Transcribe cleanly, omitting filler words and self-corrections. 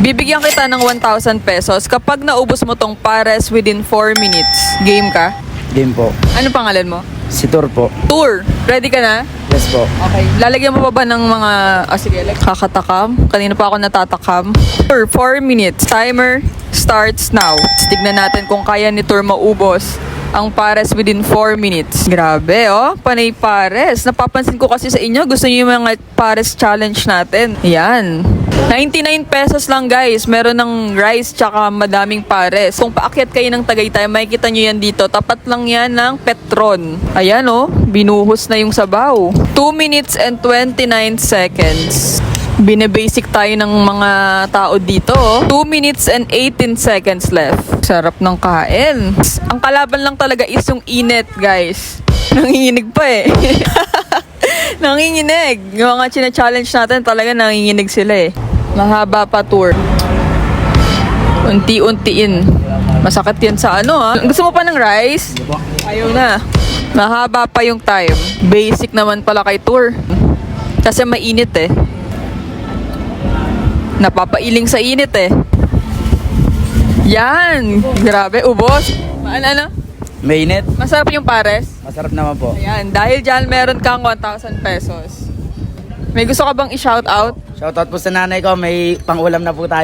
Bibigyan kita ng 1,000 pesos kapag naubos mo tong pares within 4 minutes. Game ka? Game po. Ano pangalan mo? Si Tour po. Tour. Ready ka na? Yes po. Okay. Lalagyan mo pa ba ng mga... sige, like, kakatakam? Kanina pa ako natatakam. Tour, 4 minutes. Timer starts now. Tignan natin kung kaya ni Tour maubos ang pares within 4 minutes. Grabe, oh. Panay pares. Napapansin ko kasi sa inyo, gusto niyo yung mga pares challenge natin. Yan. 99 pesos lang, guys. Meron ng rice tsaka madaming pares. Kung paakyat kayo ng Tagaytay, makikita nyo yan dito. Tapat lang yan ng Petron. Ayan, oh. Binuhos na yung sabaw. 2 minutes and 29 seconds. Binebasic tayo ng mga tao dito. 2 minutes and 18 seconds left. Sarap ng kain. Ang kalaban lang talaga is yung init, guys. Nanginginig pa eh. Nanginginig. Yung mga china-challenge natin talaga nanginginig sila eh. Mahaba pa tour. Unti-untiin. Masakit yan sa ano ha. Gusto mo pa ng rice? Ayaw na. Mahaba pa yung time. Basic naman pala kay tour. Kasi mainit eh. Napapailing sa init eh. Yan. Grabe, ubos. Ano? Mainit. Masarap yung pares. Masarap naman po. Ayan, dahil dyan meron kang 1,000 pesos. May gusto ka bang i-shout out? Shoutout po sa nanay ko. May pang-ulam na po tayo.